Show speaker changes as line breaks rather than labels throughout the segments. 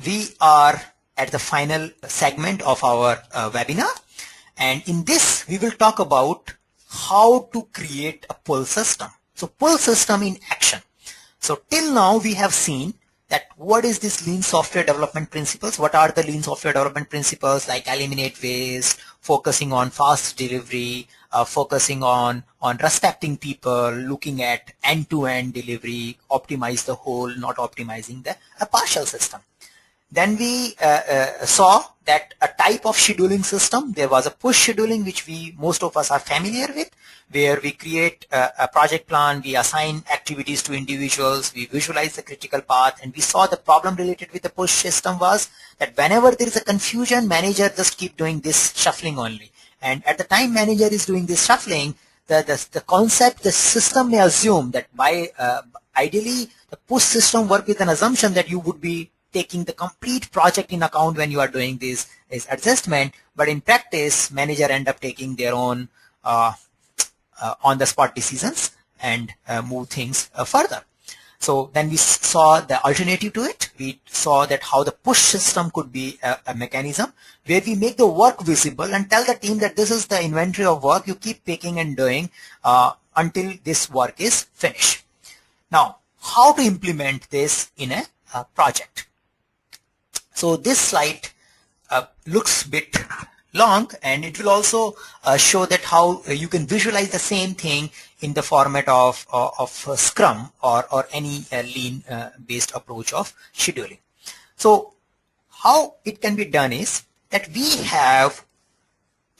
we are at the final segment of our webinar, and in this we will talk about how to create a pull system. So pull system in action. So till now we have seen that what is this lean software development principles, what are the lean software development principles, like eliminate waste, focusing on fast delivery, focusing on respecting people, looking at end-to-end delivery, optimize the whole, not optimizing the partial system. Then we saw that a type of scheduling system, there was a push scheduling, which most of us are familiar with, where we create a project plan, we assign activities to individuals, we visualize the critical path, and we saw the problem related with the push system was that whenever there is a confusion, manager just keep doing this shuffling only. And at the time manager is doing this shuffling, the concept, the system may assume that by ideally the push system work with an assumption that you would be taking the complete project in account when you are doing this adjustment, but in practice manager end up taking their own on the spot decisions and move things further. So then we saw the alternative to it. We saw that how the push system could be a mechanism where we make the work visible and tell the team that this is the inventory of work, you keep picking and doing until this work is finished. Now, how to implement this in a project? So this slide looks a bit long, and it will also show that how you can visualize the same thing in the format of Scrum or any lean based approach of scheduling. So how it can be done is that we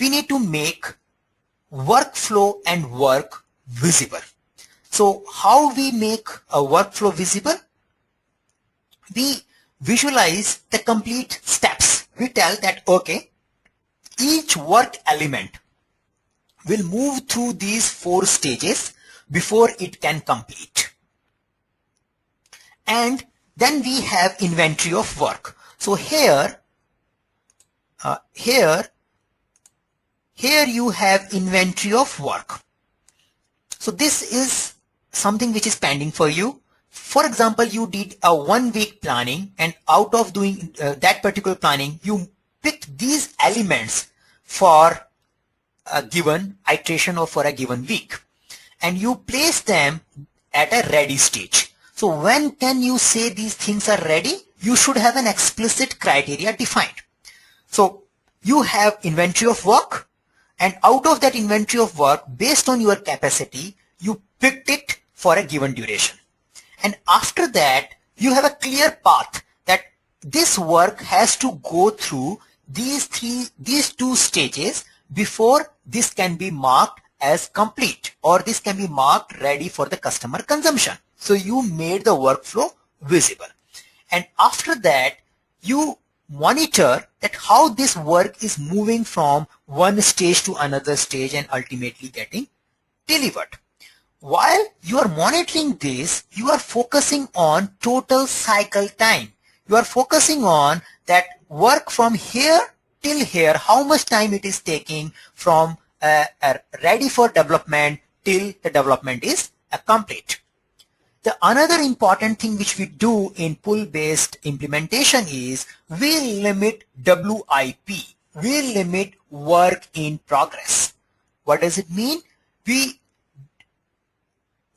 need to make workflow and work visible. So how we make a workflow visible? We visualize the complete steps. We tell that, okay, each work element will move through these 4 stages before it can complete. And then we have inventory of work. So here you have inventory of work. So this is something which is pending for you. For example, you did a 1-week planning, and out of doing that particular planning, you picked these elements for a given iteration or for a given week, and you place them at a ready stage. So when can you say these things are ready? You should have an explicit criteria defined. So you have inventory of work, and out of that inventory of work, based on your capacity, you picked it for a given duration. And after that, you have a clear path that this work has to go through these 2 stages before this can be marked as complete, or this can be marked ready for the customer consumption. So you made the workflow visible. And after that, you monitor that how this work is moving from one stage to another stage and ultimately getting delivered. While you are monitoring this, you are focusing on total cycle time. You are focusing on that work from here till here, how much time it is taking from ready for development till the development is complete. The another important thing which we do in pull-based implementation is we limit WIP. We limit work in progress. What does it mean? We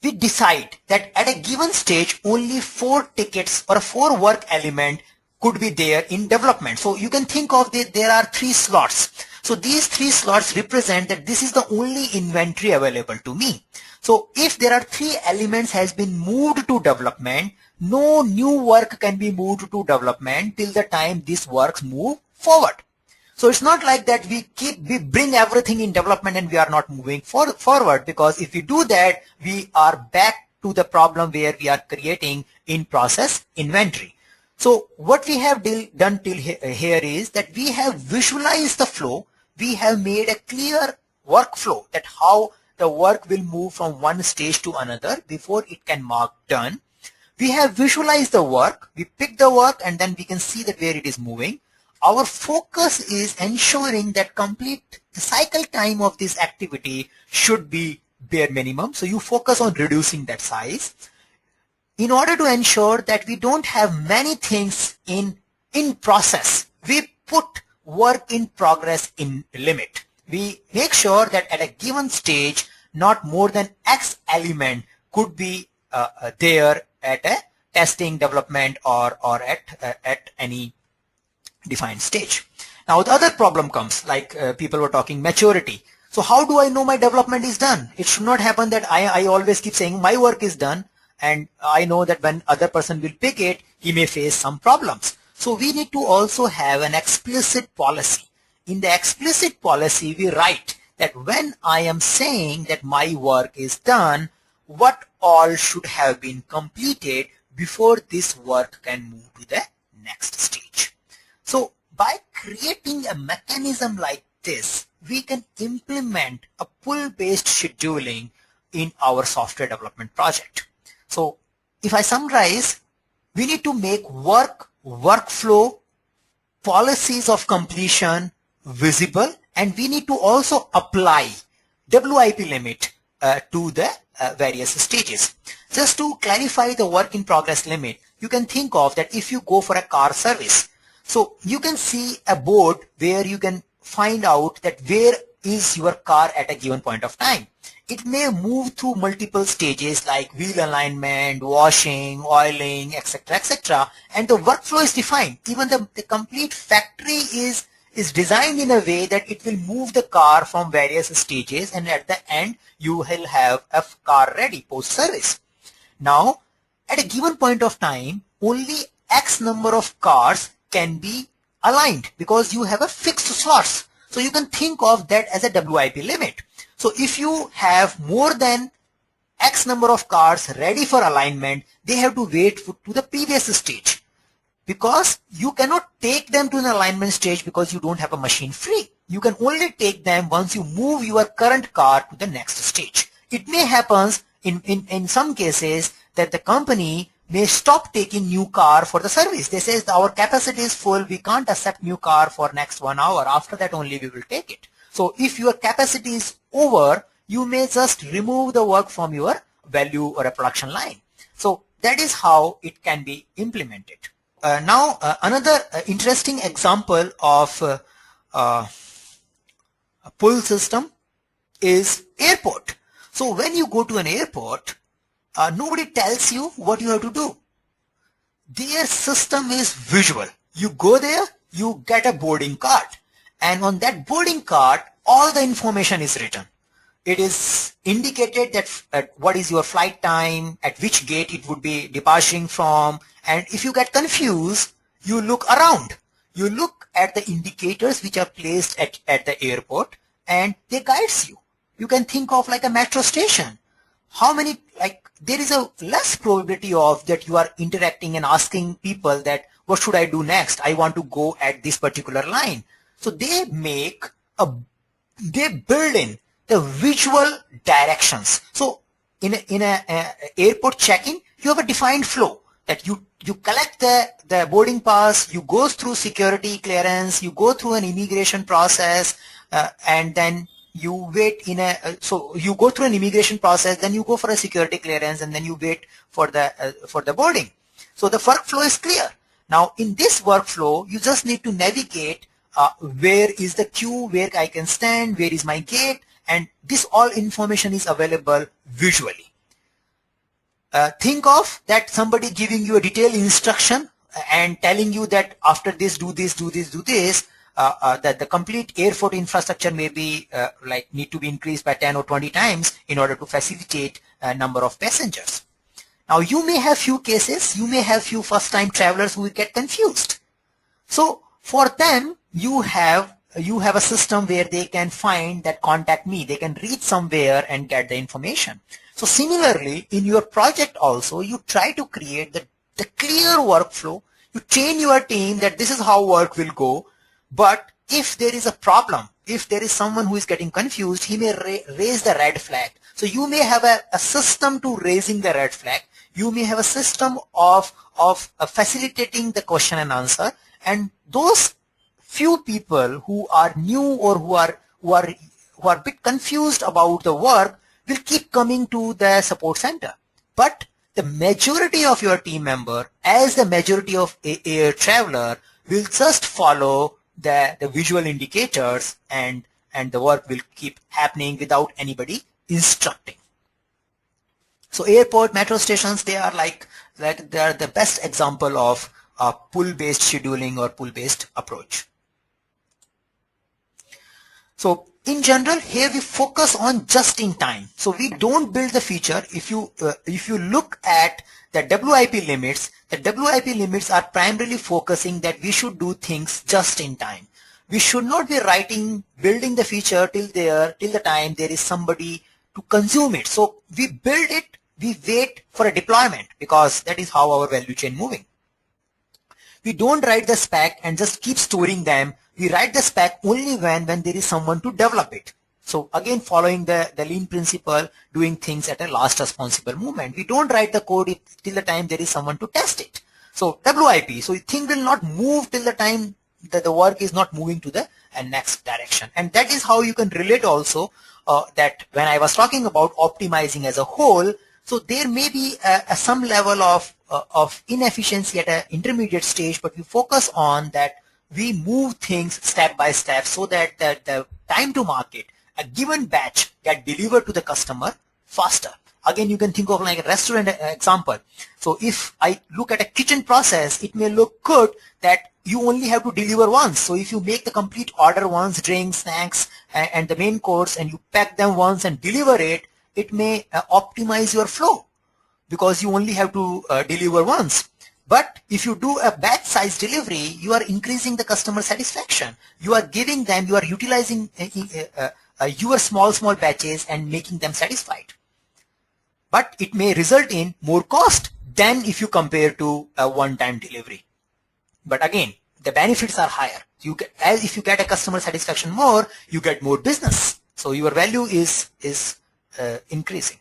decide that at a given stage only 4 tickets or 4 work element could be there in development. So you can think of there are 3 slots. So these 3 slots represent that this is the only inventory available to me. So if there are 3 elements has been moved to development, no new work can be moved to development till the time these works move forward. So it's not like that we bring everything in development and we are not moving forward, because if we do that, we are back to the problem where we are creating in process inventory. So what we have done till here is that we have visualized the flow. We have made a clear workflow that how the work will move from one stage to another before it can mark done. We have visualized the work. We pick the work and then we can see that where it is moving. Our focus is ensuring that complete the cycle time of this activity should be bare minimum. So you focus on reducing that size in order to ensure that we don't have many things in in process, we put work in progress in limit. We make sure that at a given stage, not more than X element could be there at a testing, development, or at any defined stage. Now the other problem comes, like people were talking maturity. So how do I know my development is done? It should not happen that I always keep saying my work is done, and I know that when other person will pick it, he may face some problems. So we need to also have an explicit policy. In the explicit policy, we write that when I am saying that my work is done, what all should have been completed before this work can move to the next stage. So by creating a mechanism like this, we can implement a pull-based scheduling in our software development project. So if I summarize, we need to make workflow, policies of completion visible, and we need to also apply WIP limit to the various stages. Just to clarify the work in progress limit, you can think of that if you go for a car service. So you can see a board where you can find out that where is your car at a given point of time. It may move through multiple stages like wheel alignment, washing, oiling, etc., etc. And the workflow is defined. Even the complete factory is designed in a way that it will move the car from various stages, and at the end you will have a car ready post service. Now at a given point of time, only X number of cars can be aligned because you have a fixed slots. So you can think of that as a WIP limit. So if you have more than X number of cars ready for alignment, they have to wait to the previous stage, because you cannot take them to an alignment stage because you don't have a machine free. You can only take them once you move your current car to the next stage. It may happen in some cases that the company may stop taking new car for the service. They say our capacity is full, we can't accept new car for next 1 hour. After that only we will take it. So if your capacity is over, you may just remove the work from your value or a production line. So that is how it can be implemented. Now another interesting example of a pull system is airport. So when you go to an airport, nobody tells you what you have to do. Their system is visual. You go there, you get a boarding card, and on that boarding card all the information is written. It is indicated that what is your flight time, at which gate it would be departing from, and if you get confused, you look around. You look at the indicators which are placed at the airport, and they guides you. You can think of like a metro station. How many, like, there is a less probability of that you are interacting and asking people that what should I do next? I want to go at this particular line. So they build in the visual directions. So in a airport check-in, you have a defined flow that you collect the boarding pass, you go through security clearance, you go through an immigration process, and then you wait so you go through an immigration process, then you go for a security clearance, and then you wait for the boarding. So the workflow is clear. Now in this workflow, you just need to navigate where is the queue, where I can stand, where is my gate, and this all information is available visually. Think of that somebody giving you a detailed instruction and telling you that after this, do this, do this, do this, that the complete airport infrastructure may be need to be increased by 10 or 20 times in order to facilitate a number of passengers. Now you may have few cases, you may have few first-time travelers who will get confused. So for them, you have a system where they can find that contact me, they can reach somewhere and get the information. So similarly, in your project also, you try to create the clear workflow. You train your team that this is how work will go. But if there is a problem, if there is someone who is getting confused, he may raise the red flag. So you may have a system to raising the red flag. You may have a system of facilitating the question and answer. And those few people who are new or who are a bit confused about the work will keep coming to the support center. But the majority of your team member, as the majority of a traveler, We'll just follow the visual indicators and the work will keep happening without anybody instructing. So airport, metro stations, they are like they are the best example of a pull-based scheduling or pull-based approach. So in general, here we focus on just in time. So we don't build the feature. If you look at the WIP limits, the WIP limits are primarily focusing that we should do things just in time. We should not be building the feature till the time there is somebody to consume it. So we build it, we wait for a deployment because that is how our value chain moving. We don't write the spec and just keep storing them. We write the spec only when there is someone to develop it. So again, following the lean principle, doing things at a last responsible moment. We don't write the code till the time there is someone to test it. So WIP, so thing will not move till the time that the work is not moving to the next direction. And that is how you can relate also that when I was talking about optimizing as a whole, so there may be some level of inefficiency at an intermediate stage, but we focus on that we move things step by step so that the time to market, a given batch get delivered to the customer faster. Again, you can think of like a restaurant example. So if I look at a kitchen process, it may look good that you only have to deliver once. So if you make the complete order once, drinks, snacks, and the main course, and you pack them once and deliver it, it may optimize your flow because you only have to deliver once. But if you do a batch size delivery, you are increasing the customer satisfaction. You are giving them, you are utilizing your small batches and making them satisfied. But it may result in more cost than if you compare to a one-time delivery. But again, the benefits are higher. If you get a customer satisfaction more, you get more business. So your value is increasing.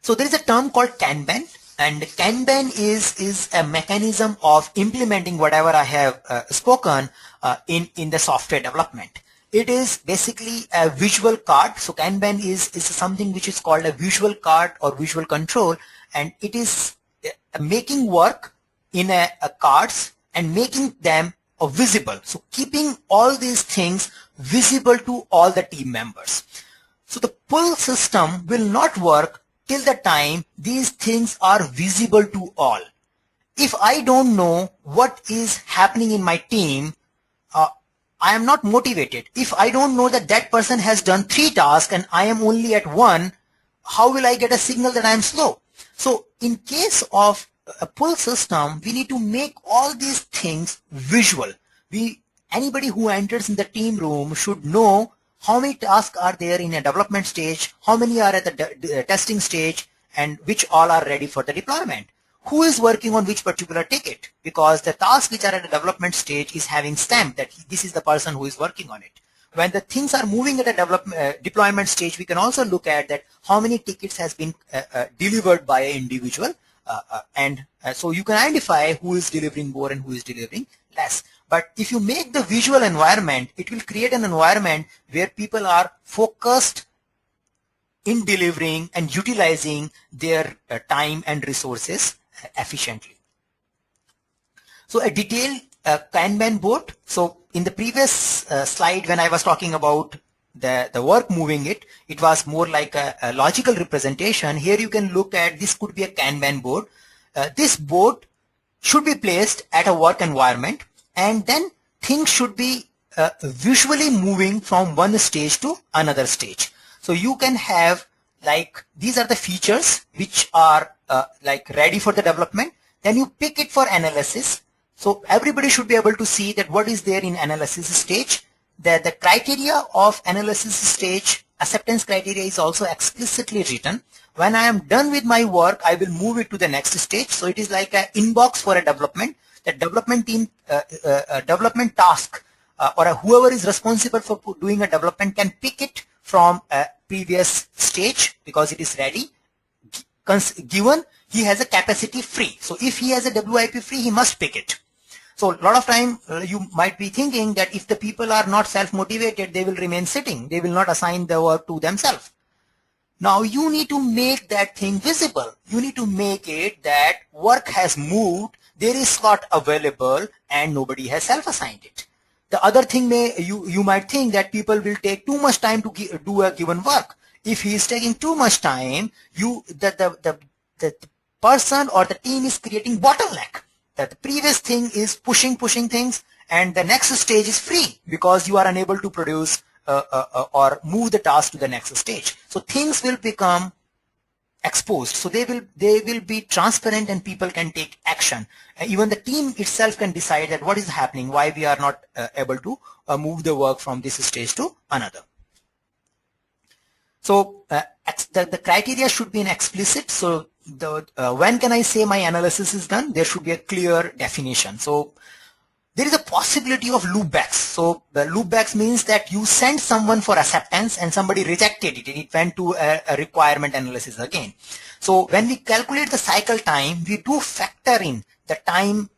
So there is a term called Kanban, and Kanban is a mechanism of implementing whatever I have spoken in the software development. It is basically a visual card. So Kanban is something which is called a visual card or visual control, and it is making work in a cards and making them visible. So keeping all these things visible to all the team members. So the pull system will not work till the time these things are visible to all. If I don't know what is happening in my team, I am not motivated. If I don't know that that person has done 3 tasks and I am only at 1, how will I get a signal that I am slow? So in case of a pull system, we need to make all these things visual. Anybody who enters in the team room should know how many tasks are there in a development stage, how many are at the testing stage, and which all are ready for the deployment. Who is working on which particular ticket? Because the tasks which are at the development stage is having stamp that this is the person who is working on it. When the things are moving at a deployment stage, we can also look at that how many tickets has been delivered by an individual, so you can identify who is delivering more and who is delivering less. But if you make the visual environment, it will create an environment where people are focused in delivering and utilizing their time and resources efficiently. So a detailed Kanban board. So in the previous slide, when I was talking about the work moving it was more like a logical representation. Here you can look at, this could be a Kanban board. This board should be placed at a work environment, and then things should be visually moving from one stage to another stage. So you can have like, these are the features which are like ready for the development. Then you pick it for analysis. So everybody should be able to see that what is there in analysis stage. The criteria of analysis stage, acceptance criteria is also explicitly written. When I am done with my work, I will move it to the next stage. So it is like an inbox for a development. The development team, development task, or whoever is responsible for doing a development can pick it from a previous stage because it is ready, given he has a capacity free. So if he has a WIP free, he must pick it. So a lot of time you might be thinking that if the people are not self-motivated, they will remain sitting. They will not assign the work to themselves. Now you need to make that thing visible. You need to make it that work has moved. there is slot available and nobody has self-assigned it. The other thing you might think that people will take too much time to do a given work. If he is taking too much time, the person or the team is creating bottleneck. That the previous thing is pushing things, and the next stage is free because you are unable to produce or move the task to the next stage. So things will become exposed. So they will be transparent and people can take action. Even the team itself can decide that what is happening, why we are not able to move the work from this stage to another. So the criteria should be explicit. So when can I say my analysis is done? There should be a clear definition. So there is a possibility of loopbacks. So the loopbacks means that you send someone for acceptance and somebody rejected it and it went to a requirement analysis again. So when we calculate the cycle time, we do factor in the time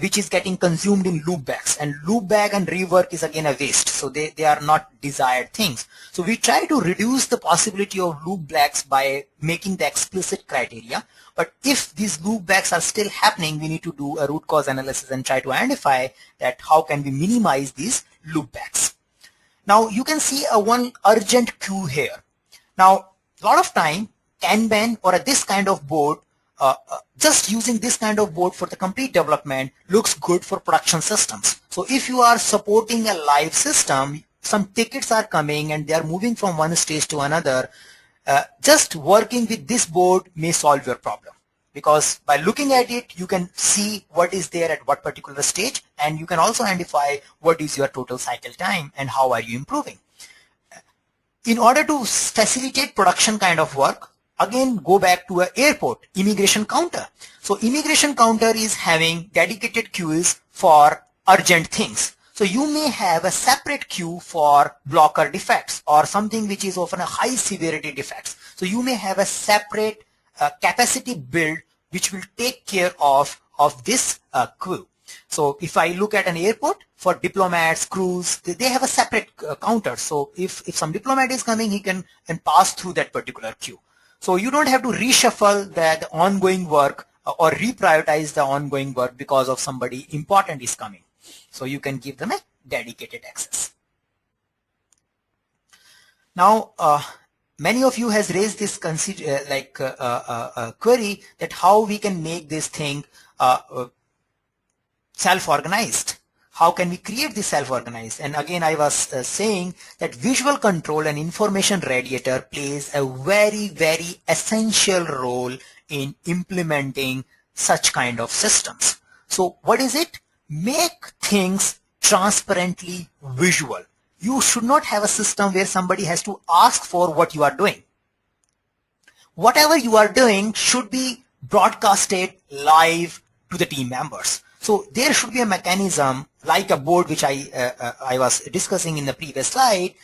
which is getting consumed in loopbacks, and loopback and rework is again a waste. So they are not desired things. So we try to reduce the possibility of loopbacks by making the explicit criteria. But if these loopbacks are still happening, we need to do a root cause analysis and try to identify that how can we minimize these loopbacks. Now you can see one urgent queue here. Now a lot of time Kanban or this kind of board, just using this kind of board for the complete development looks good for production systems. So if you are supporting a live system, some tickets are coming and they are moving from one stage to another, just working with this board may solve your problem, because by looking at it you can see what is there at what particular stage, and you can also identify what is your total cycle time and how are you improving. In order to facilitate production kind of work, again go back to an airport immigration counter. So immigration counter is having dedicated queues for urgent things. So you may have a separate queue for blocker defects or something which is often a high severity defects. So you may have a separate capacity build which will take care of this queue. So if I look at an airport, for diplomats, crews, they have a separate counter. So if some diplomat is coming, he can pass through that particular queue. So you don't have to reshuffle the ongoing work or reprioritize the ongoing work because of somebody important is coming. So you can give them a dedicated access. Now, many of you has raised this query that how we can make this thing self-organized. How can we create this self-organized? And again, I was saying that visual control and information radiator plays a very, very essential role in implementing such kind of systems. So what is it? Make things transparently visual. You should not have a system where somebody has to ask for what you are doing. Whatever you are doing should be broadcasted live to the team members. So there should be a mechanism like a board which I was discussing in the previous slide,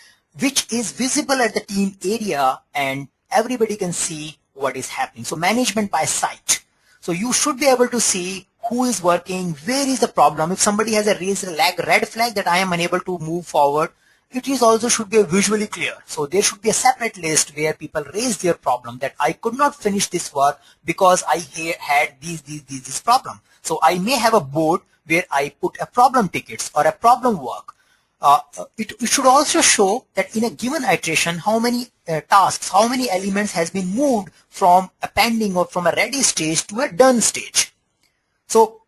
which is visible at the team area and everybody can see what is happening. So management by sight. So you should be able to see who is working, where is the problem. If somebody has a raised red flag that I am unable to move forward, it is also should be visually clear. So there should be a separate list where people raise their problem that I could not finish this work because I had this problem. So I may have a board where I put a problem tickets or a problem work. It should also show that in a given iteration how many tasks, how many elements has been moved from a pending or from a ready stage to a done stage. So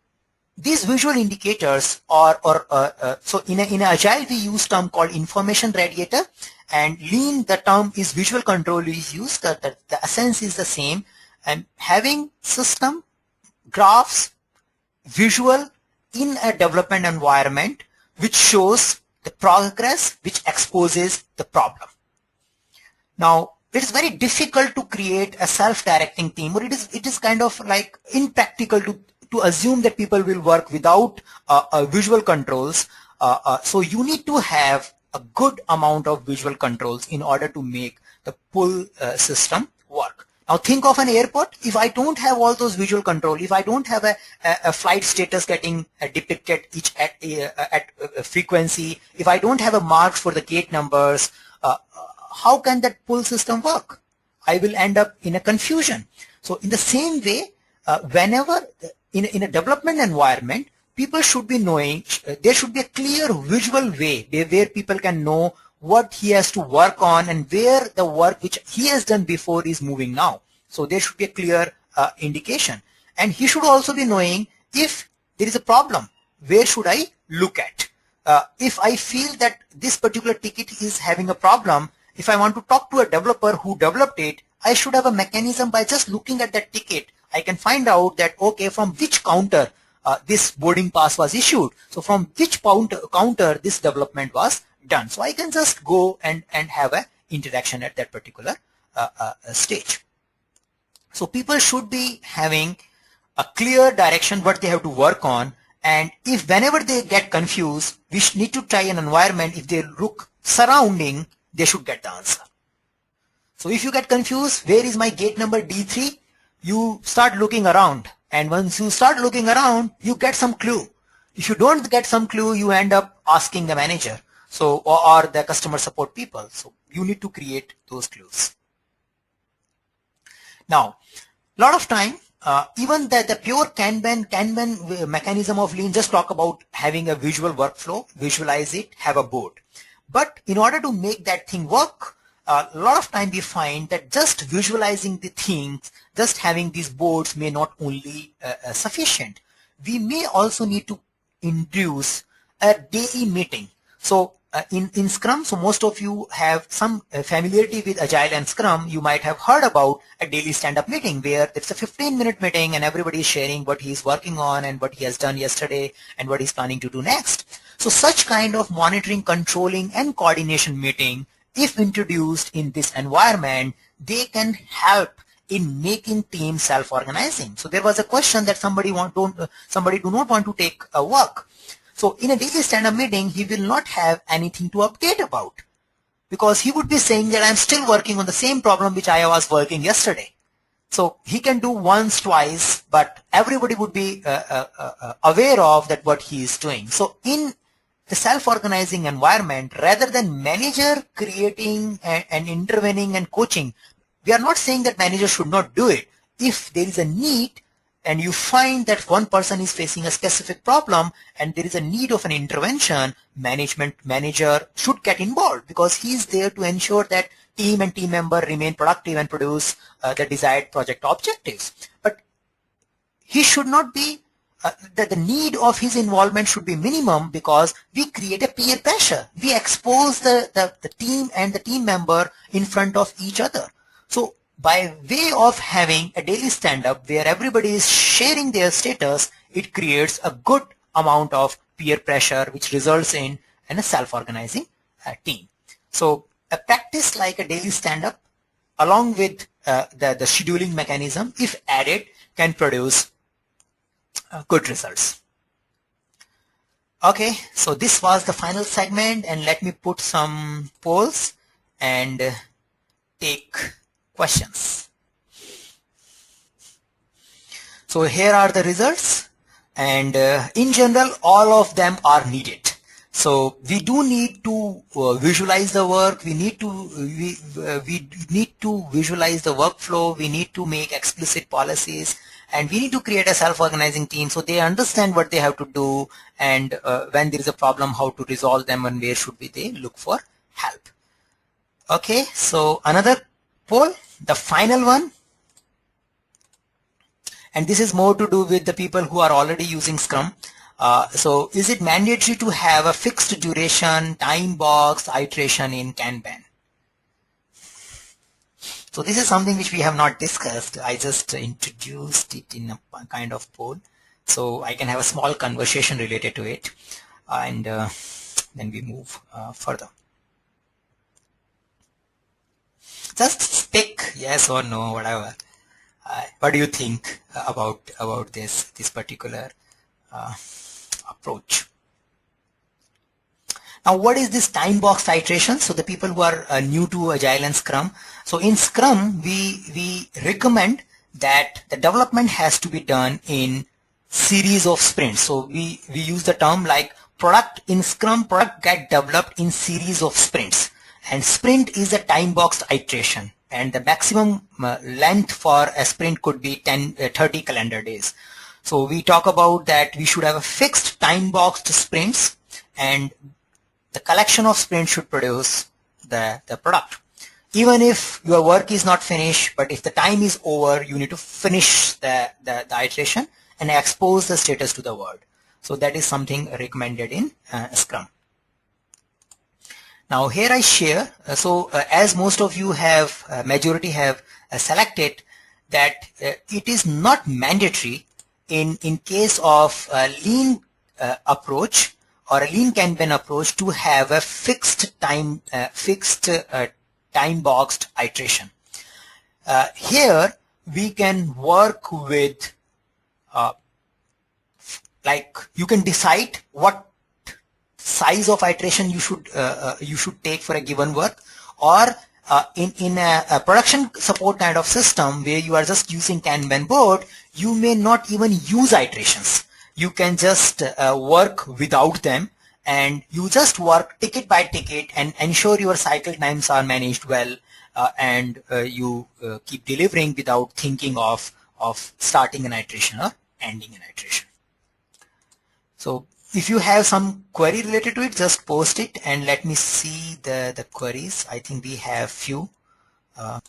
these visual indicators so in Agile we use term called information radiator, and Lean the term is visual control is used. The essence is the same, and having system graphs visual in a development environment which shows the progress, which exposes the problem. Now it is very difficult to create a self-directing team, or it is kind of like impractical to assume that people will work without visual controls. So you need to have a good amount of visual controls in order to make the pull system work. Now think of an airport. If I don't have all those visual control, if I don't have a flight status getting depicted each at frequency, if I don't have a marks for the gate numbers, how can that pull system work? I will end up in a confusion. So in the same way, whenever in a development environment, people should be knowing, there should be a clear visual way where people can know what he has to work on and where the work which he has done before is moving now. So there should be a clear indication. And he should also be knowing if there is a problem, where should I look at? If I feel that this particular ticket is having a problem, if I want to talk to a developer who developed it, I should have a mechanism by just looking at that ticket. I can find out that, okay, from which counter this boarding pass was issued. So from which counter this development was done. So I can just go and have an interaction at that particular stage. So people should be having a clear direction what they have to work on, and if whenever they get confused, we need to try an environment. If they look surrounding, they should get the answer. So if you get confused, where is my gate number D3? You start looking around, and once you start looking around, you get some clue. If you don't get some clue, you end up asking the manager, so or the customer support people. So you need to create those clues. Now, a lot of time, even the pure Kanban mechanism of Lean just talk about having a visual workflow, visualize it, have a board. But in order to make that thing work, a lot of time we find that just visualizing the things, just having these boards may not only sufficient. We may also need to introduce a daily meeting. So in Scrum, so most of you have some familiarity with Agile and Scrum. You might have heard about a daily stand-up meeting where it's a 15-minute meeting and everybody is sharing what he's working on and what he has done yesterday and what he's planning to do next. So such kind of monitoring, controlling and coordination meeting, if introduced in this environment, they can help in making teams self-organizing. So there was a question that somebody do not want to take a work. So in a daily stand-up meeting, he will not have anything to update about, because he would be saying that I'm still working on the same problem which I was working yesterday. So he can do once, twice, but everybody would be aware of that what he is doing. So in the self-organizing environment, rather than manager creating and intervening and coaching, we are not saying that manager should not do it. If there is a need and you find that one person is facing a specific problem and there is a need of an intervention, manager should get involved, because he is there to ensure that team and team member remain productive and produce the desired project objectives. But he should not be, the need of his involvement should be minimum, because we create a peer pressure. We expose the team and the team member in front of each other. So by way of having a daily stand-up where everybody is sharing their status, it creates a good amount of peer pressure, which results in a self-organizing team. So a practice like a daily stand-up along with the scheduling mechanism, if added, can produce good results. Okay, so this was the final segment, and let me put some polls and take questions. So here are the results, and in general all of them are needed. So we do need to visualize the work, we need to visualize the workflow, we need to make explicit policies, and we need to create a self-organizing team so they understand what they have to do, and when there is a problem, how to resolve them, and where should they look for help. Okay, so another poll, the final one, and this is more to do with the people who are already using Scrum. So is it mandatory to have a fixed duration, time box, iteration in Kanban? So this is something which we have not discussed. I just introduced it in a kind of poll, so I can have a small conversation related to it, and then we move further. Just pick yes or no, whatever. What do you think about this particular approach? Now, what is this time box iteration? So the people who are new to Agile and Scrum. So in Scrum, we recommend that the development has to be done in series of sprints. So we use the term like product in Scrum, product get developed in series of sprints. And sprint is a time boxed iteration, and the maximum length for a sprint could be 30 calendar days. So we talk about that we should have a fixed time boxed sprints, and the collection of sprints should produce the product. Even if your work is not finished, but if the time is over, you need to finish the iteration and expose the status to the world. So that is something recommended in Scrum. Now here I share, as most of you have, majority have selected that it is not mandatory in case of a lean approach or a lean Kanban approach to have a fixed time boxed iteration. Here we can work with like you can decide what size of iteration you should take for a given work, or in a production support kind of system where you are just using Kanban board, you may not even use iterations. You can just work without them, and you just work ticket by ticket and ensure your cycle times are managed well, and you keep delivering without thinking of starting an iteration or ending an iteration. So if you have some query related to it, just post it and let me see the queries. I think we have few. The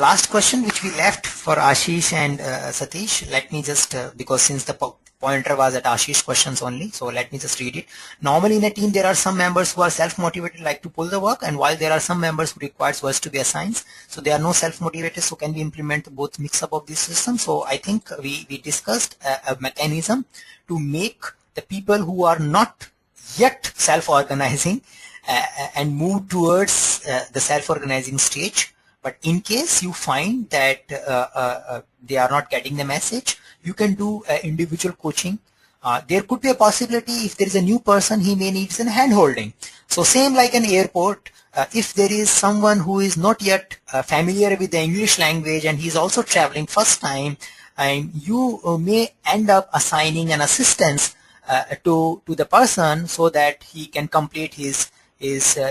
last question which we left for Ashish and Satish, let me just because since the pointer was at Ashish questions only, so let me just read it. Normally in a team there are some members who are self-motivated, like to pull the work, and while there are some members who requires works to be assigned, so they are no self-motivated. So can we implement both mix-up of this system? So I think we discussed a mechanism to make the people who are not yet self-organizing and move towards the self-organizing stage. But in case you find that they are not getting the message, you can do individual coaching. There could be a possibility if there is a new person, he may need some hand holding. So same like an airport, if there is someone who is not yet familiar with the English language and he is also traveling first time, and you may end up assigning an assistance to the person so that he can complete his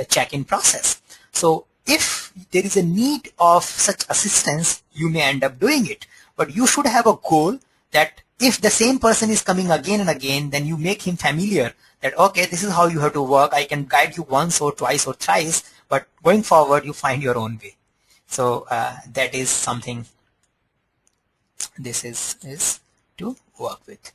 check-in process. So if there is a need of such assistance, you may end up doing it, but you should have a goal that if the same person is coming again and again, then you make him familiar that, okay, this is how you have to work. I can guide you once or twice or thrice, but going forward, you find your own way. So that is something this is to work with.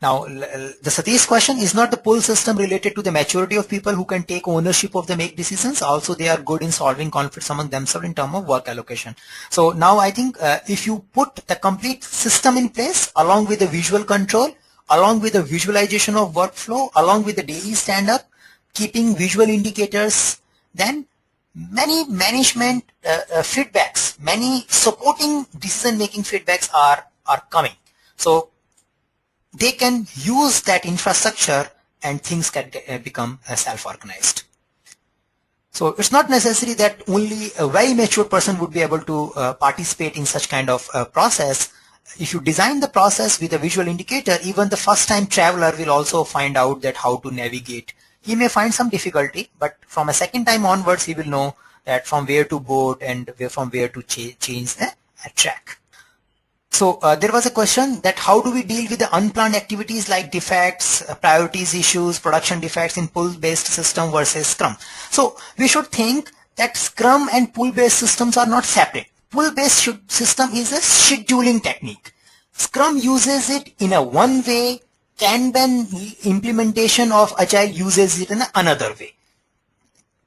Now, the Satish question, is not the pull system related to the maturity of people who can take ownership of the make decisions? Also, they are good in solving conflicts among themselves in terms of work allocation. So now I think if you put the complete system in place along with the visual control, along with the visualization of workflow, along with the daily stand-up, keeping visual indicators, then many management feedbacks, many supporting decision-making feedbacks are coming. So they can use that infrastructure and things can become self-organized. So it's not necessary that only a very mature person would be able to participate in such kind of process. If you design the process with a visual indicator, even the first time traveler will also find out that how to navigate. He may find some difficulty, but from a second time onwards, he will know that from where to board and from where to change the track. So there was a question that how do we deal with the unplanned activities like defects, priorities issues, production defects in pull-based system versus Scrum. So we should think that Scrum and pull-based systems are not separate. Pull-based system is a scheduling technique. Scrum uses it in a one way. Kanban implementation of Agile uses it in another way.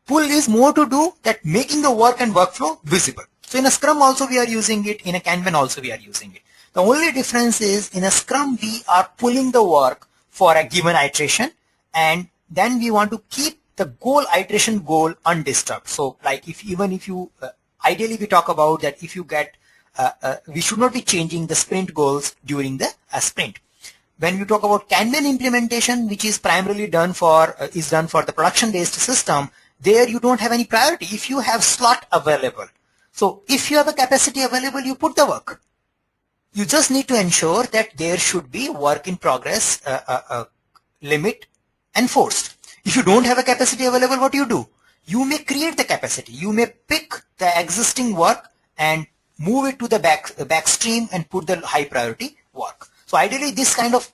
Pull is more to do that making the work and workflow visible. So in a Scrum also we are using it, in a Kanban also we are using it. The only difference is in a Scrum we are pulling the work for a given iteration, and then we want to keep the goal iteration goal undisturbed. So like even if you ideally we talk about that if you get we should not be changing the sprint goals during the sprint. When we talk about Kanban implementation, which is primarily done for the production based system, there you don't have any priority if you have slot available. So if you have a capacity available, you put the work. You just need to ensure that there should be work in progress limit enforced. If you don't have a capacity available, what do? You may create the capacity. You may pick the existing work and move it to the back stream and put the high priority work. So ideally this kind of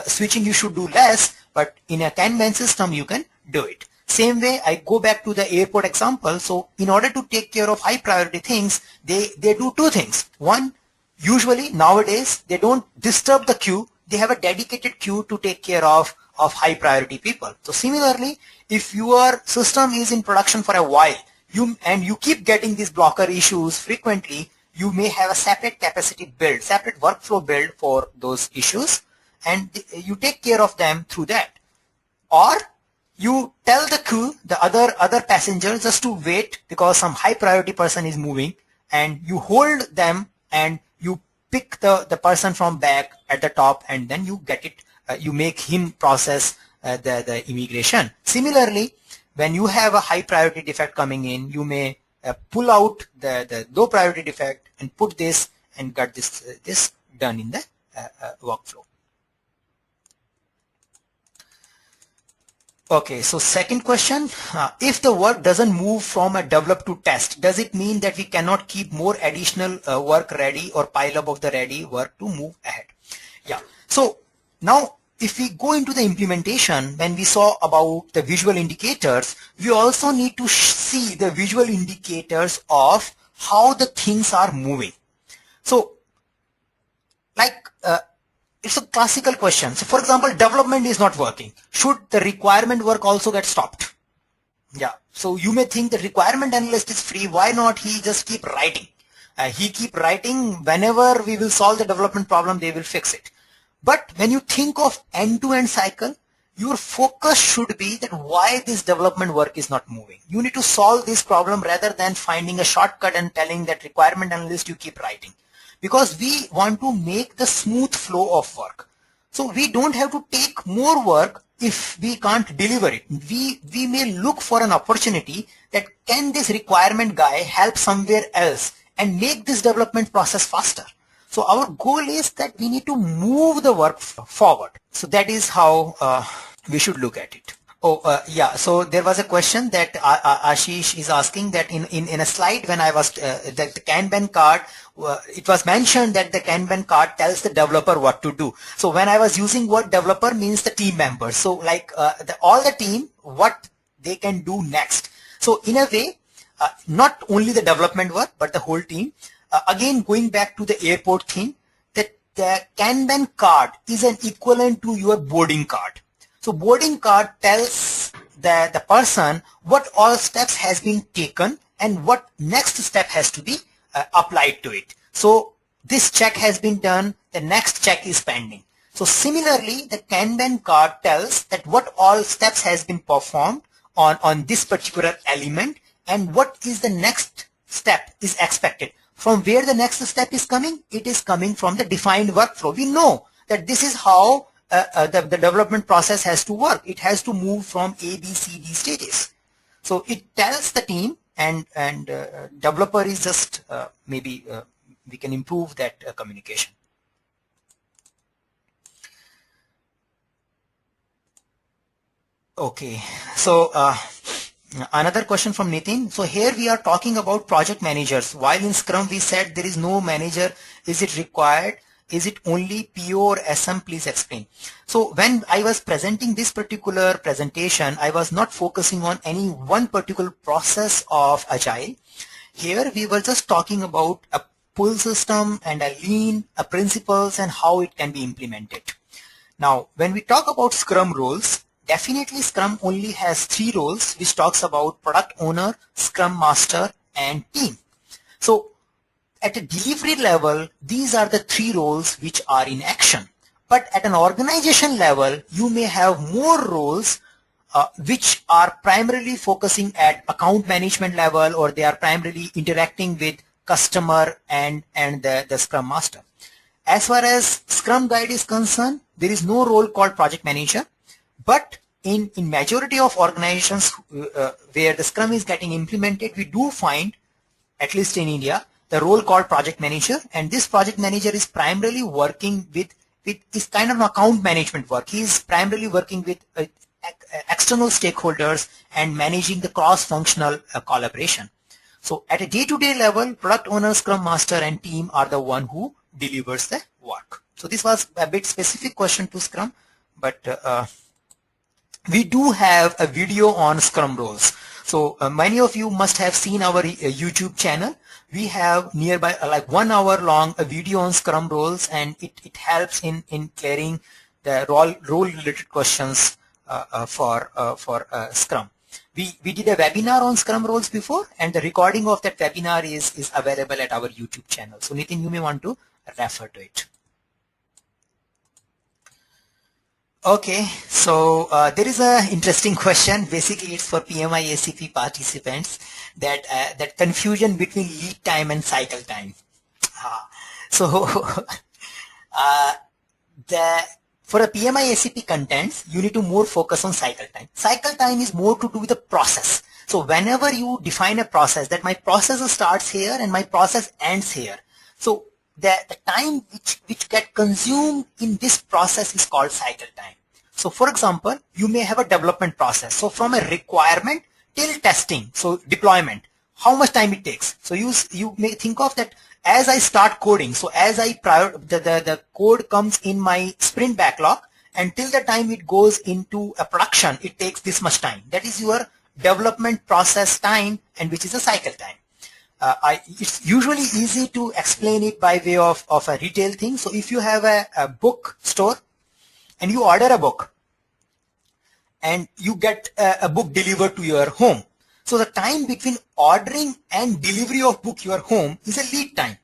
switching you should do less, but in a Kanban system you can do it. Same way, I go back to the airport example. So in order to take care of high priority things, they do two things. One, usually nowadays they don't disturb the queue. They have a dedicated queue to take care of high priority people. So similarly, if your system is in production for a while, you keep getting these blocker issues frequently, you may have a separate capacity build, separate workflow build for those issues, and you take care of them through that. Or you tell the queue, the other passengers, just to wait because some high priority person is moving, and you hold them and you pick the person from back at the top, and then you get it, you make him process the immigration. Similarly, when you have a high priority defect coming in, you may pull out the low priority defect and put this and get this done in the workflow. Okay, so second question, if the work doesn't move from a develop to test, does it mean that we cannot keep more additional work ready or pile up of the ready work to move ahead? Yeah, so now if we go into the implementation, when we saw about the visual indicators, we also need to see the visual indicators of how the things are moving. So like it's a classical question. So for example, development is not working. Should the requirement work also get stopped? Yeah. So you may think the requirement analyst is free. Why not he just keep writing? He keep writing. Whenever we will solve the development problem, they will fix it. But when you think of end-to-end cycle, your focus should be that why this development work is not moving. You need to solve this problem rather than finding a shortcut and telling that requirement analyst you keep writing. Because we want to make the smooth flow of work. So we don't have to take more work if we can't deliver it. We may look for an opportunity that can this requirement guy help somewhere else and make this development process faster. So our goal is that we need to move the work forward. So that is how we should look at it. Yeah, so there was a question that Ashish is asking that in a slide when I was the Kanban card, it was mentioned that the Kanban card tells the developer what to do. So when I was using word developer means the team members. So like all the team, what they can do next. So in a way, not only the development work, but the whole team. Again, going back to the airport thing, that the Kanban card is an equivalent to your boarding card. So boarding card tells the person what all steps has been taken and what next step has to be applied to it. So this check has been done, the next check is pending. So similarly, the Kanban card tells that what all steps has been performed on this particular element and what is the next step is expected. From where the next step is coming, it is coming from the defined workflow. We know that this is how the development process has to work. It has to move from A, B, C, D stages. So it tells the team, and developer is just maybe we can improve that communication. Okay, so another question from Nitin. So here we are talking about project managers. While in Scrum we said there is no manager, is it required? Is it only PO or SM? Please explain. So when I was presenting this particular presentation, I was not focusing on any one particular process of Agile. Here we were just talking about a pull system and a lean, principles and how it can be implemented. Now, when we talk about Scrum roles, definitely Scrum only has 3 roles, which talks about product owner, Scrum master, and team. So at a delivery level, these are the 3 roles which are in action. But at an organization level, you may have more roles which are primarily focusing at account management level, or they are primarily interacting with customer and the Scrum master. As far as Scrum Guide is concerned, there is no role called project manager. But in majority of organizations where the Scrum is getting implemented, we do find, at least in India, the role called project manager, and this project manager is primarily working with is kind of an account management work. He is primarily working with external stakeholders and managing the cross-functional collaboration. So at a day-to-day level, product owner, scrum master and team are the one who delivers the work. So this was a bit specific question to Scrum, but we do have a video on Scrum roles. So many of you must have seen our YouTube channel. We have nearby like 1 hour long a video on Scrum roles, and it helps in clearing the role related questions for Scrum. We did a webinar on Scrum roles before, and the recording of that webinar is available at our YouTube channel. So Nitin, you may want to refer to it. Okay, so there is a interesting question. Basically, it's for PMI ACP participants, that that confusion between lead time and cycle time. So for a PMI ACP contents, you need to more focus on cycle time. Cycle time is more to do with the process. So whenever you define a process, that my process starts here and my process ends here. So the time which get consumed in this process is called cycle time. So for example, you may have a development process. So from a requirement till testing, so deployment, how much time it takes. So you may think of that as I start coding. So as the code comes in my sprint backlog, until the time it goes into a production, it takes this much time. That is your development process time, and which is a cycle time. It's usually easy to explain it by way of a retail thing. So if you have a book store and you order a book and you get a book delivered to your home, so the time between ordering and delivery of book to your home is a lead time.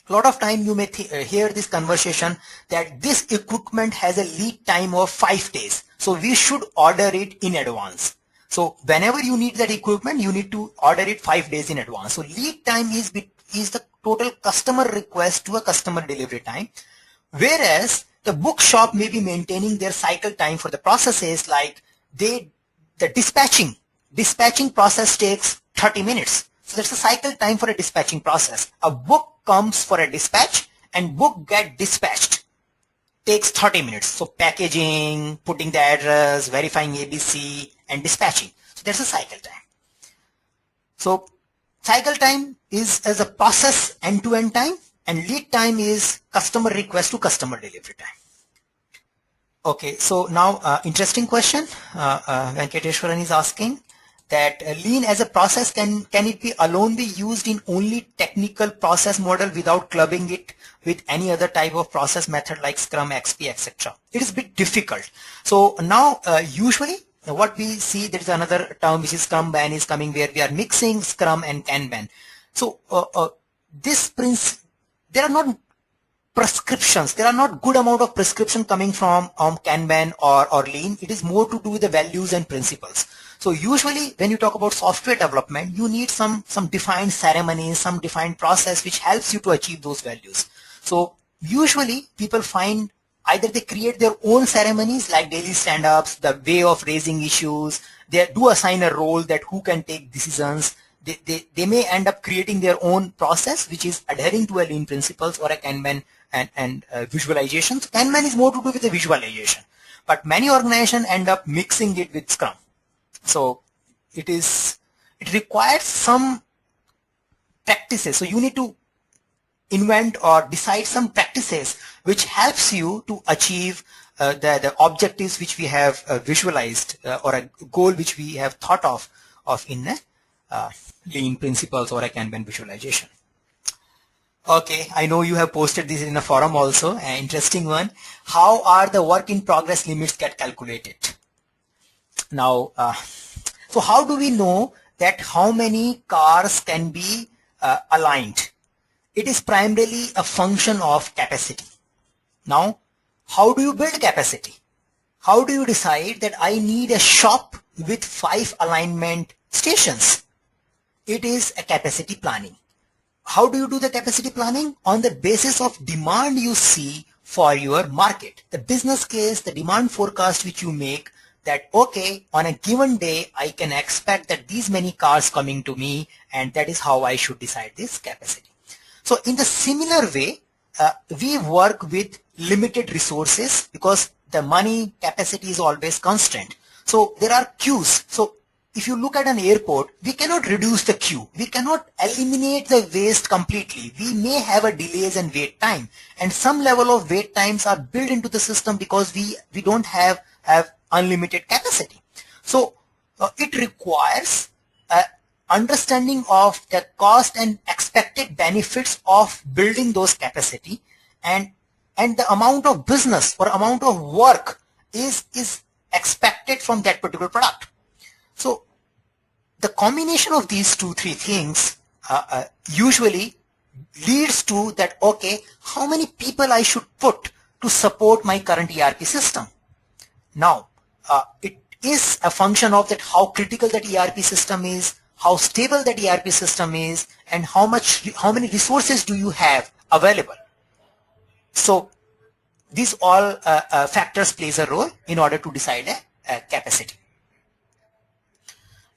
A lot of time you may hear this conversation that this equipment has a lead time of 5 days. So we should order it in advance. So whenever you need that equipment, you need to order it 5 days in advance. So lead time is the total customer request to a customer delivery time. Whereas the bookshop may be maintaining their cycle time for the processes, like the dispatching process takes 30 minutes. So that's the cycle time for a dispatching process. A book comes for a dispatch and book get dispatched takes 30 minutes. So packaging, putting the address, verifying ABC and dispatching. So that's a cycle time. So cycle time is as a process end-to-end time, and lead time is customer request to customer delivery time. Okay, so now interesting question. Venkateshwaran is asking that lean as a process, can it be alone be used in only technical process model without clubbing it with any other type of process method like Scrum, XP, etc.? It is a bit difficult. So now usually what we see, there is another term which is Scrumban is coming, where we are mixing Scrum and Kanban. So there are not prescriptions, there are not good amount of prescription coming from Kanban or Lean. It is more to do with the values and principles. So usually when you talk about software development, you need some defined ceremonies, some defined process which helps you to achieve those values. So usually people find either they create their own ceremonies like daily stand-ups, the way of raising issues, they do assign a role that who can take decisions. They may end up creating their own process which is adhering to a Lean principles or a Kanban and visualization. So Kanban is more to do with the visualization, but many organizations end up mixing it with Scrum. So it requires some practices. So you need to invent or decide some practices which helps you to achieve the objectives which we have visualized or a goal which we have thought of in a Lean principles or a Kanban visualization. Okay, I know you have posted this in a forum also, an interesting one. How are the work in progress limits get calculated? Now, so how do we know that how many cars can be aligned? It is primarily a function of capacity. Now, how do you build capacity? How do you decide that I need a shop with 5 alignment stations? It is a capacity planning. How do you do the capacity planning? On the basis of demand you see for your market. The business case, the demand forecast which you make, that okay, on a given day I can expect that these many cars coming to me, and that is how I should decide this capacity. So in the similar way, we work with limited resources because the money capacity is always constant. So there are queues. So if you look at an airport, we cannot reduce the queue. We cannot eliminate the waste completely. We may have a delays and wait time, and some level of wait times are built into the system because we don't have unlimited capacity. So it requires understanding of the cost and expected benefits of building those capacity, and the amount of business or amount of work is expected from that particular product. So the combination of these three things usually leads to that, okay, how many people I should put to support my current ERP system. Now, it is a function of that how critical that ERP system is, how stable that ERP system is, and how many resources do you have available. So these all factors plays a role in order to decide a capacity.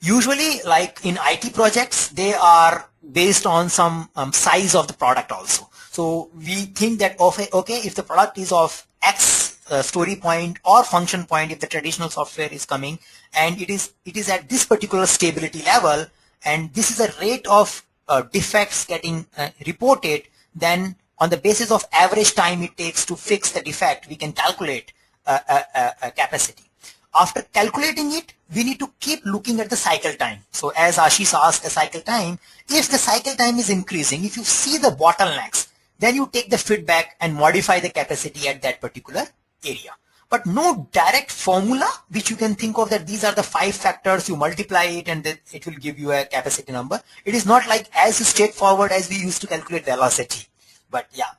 Usually, like in IT projects, they are based on some size of the product also. So we think that, okay, if the product is of X story point or function point, if the traditional software is coming and it is at this particular stability level, and this is a rate of defects getting reported, then on the basis of average time it takes to fix the defect, we can calculate a capacity. After calculating it, we need to keep looking at the cycle time. So as Ashish asked, the cycle time, if the cycle time is increasing, if you see the bottlenecks, then you take the feedback and modify the capacity at that particular area. But no direct formula which you can think of that these are the 5 factors, you multiply it and then it will give you a capacity number. It is not like as straightforward as we used to calculate velocity. But yeah.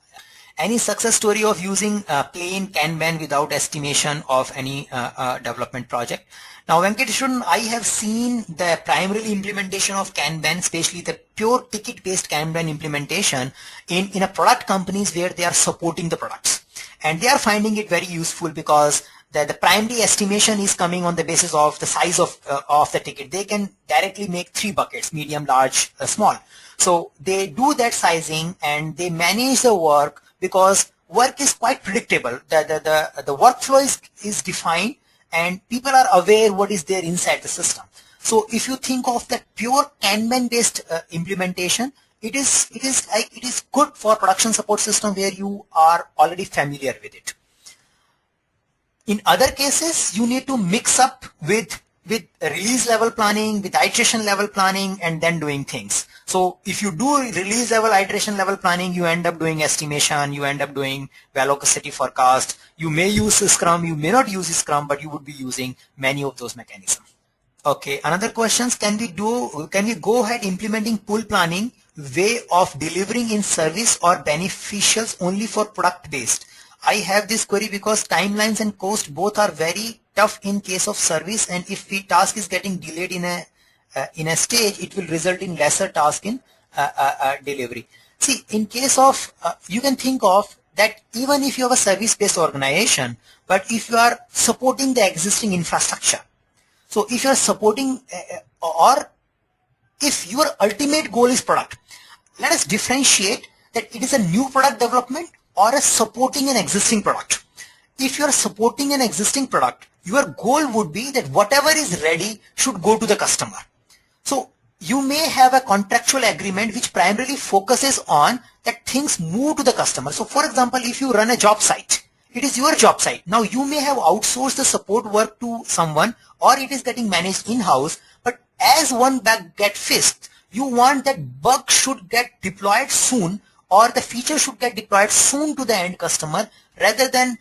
Any success story of using plain Kanban without estimation of any development project? Now, Venkateshwaran, I have seen the primary implementation of Kanban, especially the pure ticket-based Kanban implementation in a product companies where they are supporting the products. And they are finding it very useful because the primary estimation is coming on the basis of the size of the ticket. They can directly make 3 buckets, medium, large, small. So they do that sizing and they manage the work because work is quite predictable. The workflow is defined and people are aware what is there inside the system. So if you think of that pure Kanban based implementation, it is good for production support system where you are already familiar with it. In other cases, you need to mix up with release level planning, with iteration level planning, and then doing things. So if you do release level, iteration level planning, you end up doing estimation, you end up doing velocity forecast. You may use Scrum, you may not use Scrum, but you would be using many of those mechanisms. Okay, another questions, can we go ahead implementing pull planning way of delivering in service or beneficials only for product based? I have this query because timelines and cost both are very tough in case of service, and if the task is getting delayed in a stage, it will result in lesser task in delivery. See, in case of you can think of that even if you have a service-based organization, but if you are supporting the existing infrastructure, so if you are supporting or if your ultimate goal is product, let us differentiate that it is a new product development or a supporting an existing product. If you are supporting an existing product, your goal would be that whatever is ready should go to the customer. So you may have a contractual agreement which primarily focuses on that things move to the customer. So for example, if you run a job site, it is your job site. Now you may have outsourced the support work to someone or it is getting managed in-house, but as one bug gets fixed, you want that bug should get deployed soon or the feature should get deployed soon to the end customer rather than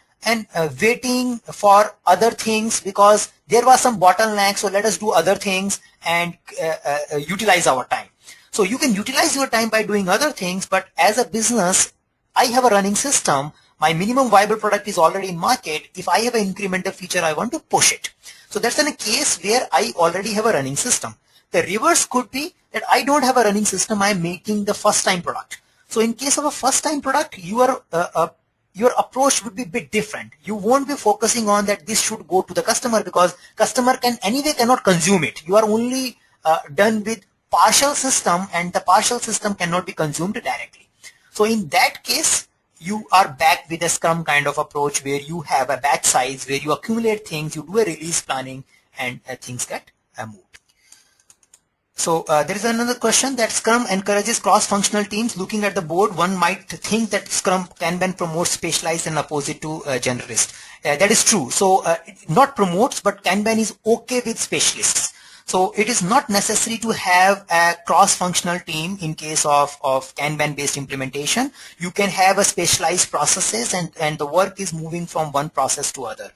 waiting for other things because there was some bottleneck, so let us do other things and utilize our time. So you can utilize your time by doing other things, but as a business, I have a running system. My minimum viable product is already in market. If I have an incremental feature, I want to push it. So that's in a case where I already have a running system. The reverse could be that I don't have a running system. I'm making the first time product. So in case of a first time product, your approach would be a bit different. You won't be focusing on that this should go to the customer because customer cannot consume it. You are only done with partial system and the partial system cannot be consumed directly. So in that case, you are back with a Scrum kind of approach where you have a batch size, where you accumulate things, you do a release planning and things get moved. So there is another question that Scrum encourages cross-functional teams. Looking at the board, one might think that Scrum Kanban promotes specialized and opposite to generalist. That is true. So not promotes, but Kanban is okay with specialists. So it is not necessary to have a cross-functional team in case of Kanban-based implementation. You can have a specialized processes and the work is moving from one process to other.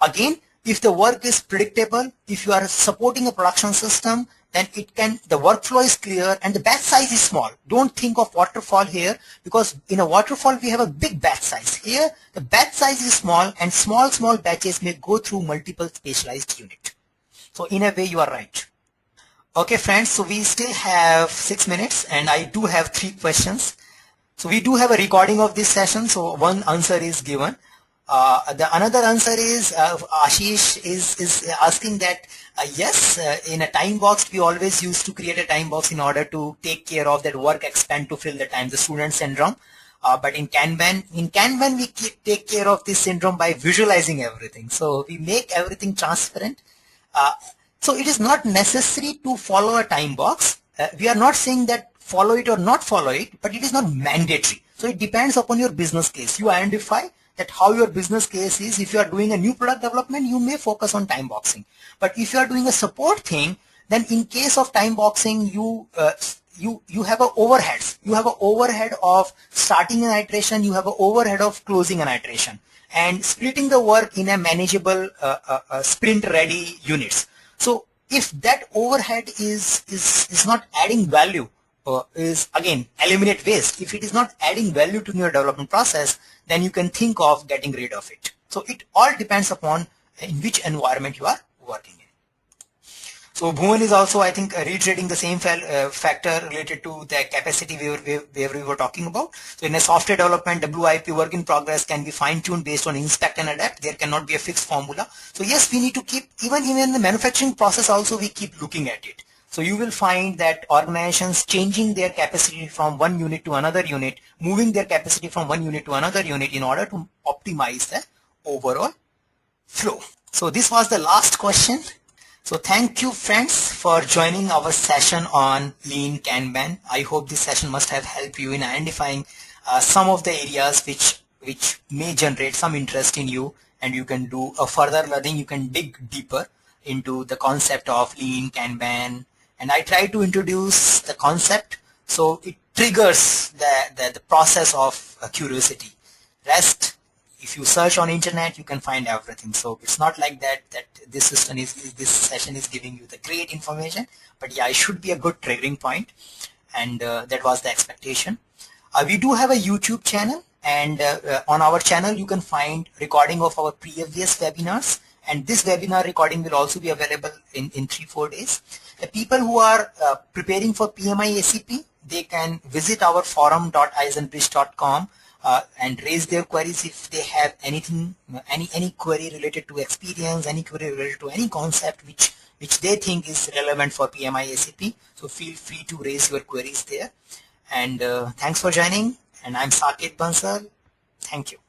Again, if the work is predictable, if you are supporting a production system, then the workflow is clear and the batch size is small. Don't think of waterfall here, because in a waterfall we have a big batch size. Here the batch size is small and small batches may go through multiple specialized units. So in a way you are right. Okay friends, so we still have 6 minutes and I do have 3 questions. So we do have a recording of this session, so one answer is given. The another answer is Ashish is asking that yes, in a time box we always used to create a time box in order to take care of that work expand to fill the time, the student syndrome. But in Kanban we take care of this syndrome by visualizing everything. So we make everything transparent. So it is not necessary to follow a time box. We are not saying that follow it or not follow it, but it is not mandatory. So it depends upon your business case. You identify that how your business case is. If you are doing a new product development, you may focus on time boxing. But if you are doing a support thing, then in case of time boxing, you have a overheads. You have an overhead of starting an iteration. You have an overhead of closing an iteration and splitting the work in a manageable sprint-ready units. So if that overhead is not adding value, is again eliminate waste. If it is not adding value to your development process, then you can think of getting rid of it. So it all depends upon in which environment you are working in. So Bhuvan is also, I think, reiterating the same factor related to the capacity where we were talking about. So in a software development, WIP, work in progress, can be fine-tuned based on inspect and adapt. There cannot be a fixed formula. So yes, we need to keep, even in the manufacturing process also, we keep looking at it. So you will find that organizations changing their capacity from one unit to another unit, moving their capacity from one unit to another unit in order to optimize the overall flow. So this was the last question. So thank you friends for joining our session on Lean Kanban. I hope this session must have helped you in identifying some of the areas which may generate some interest in you, and you can do a further learning. You can dig deeper into the concept of Lean Kanban. And I try to introduce the concept so it triggers the process of curiosity. Rest, if you search on internet, you can find everything. So it's not like that this session is giving you the great information, but yeah, it should be a good triggering point, and that was the expectation. We do have a YouTube channel, and on our channel you can find recording of our previous webinars, and this webinar recording will also be available in 3-4 days. The people who are preparing for PMI ACP, they can visit our forum.eisenbridge.com and raise their queries if they have anything, any query related to experience, any query related to any concept which they think is relevant for PMI ACP. So feel free to raise your queries there. And thanks for joining. And I'm Saket Bansal. Thank you.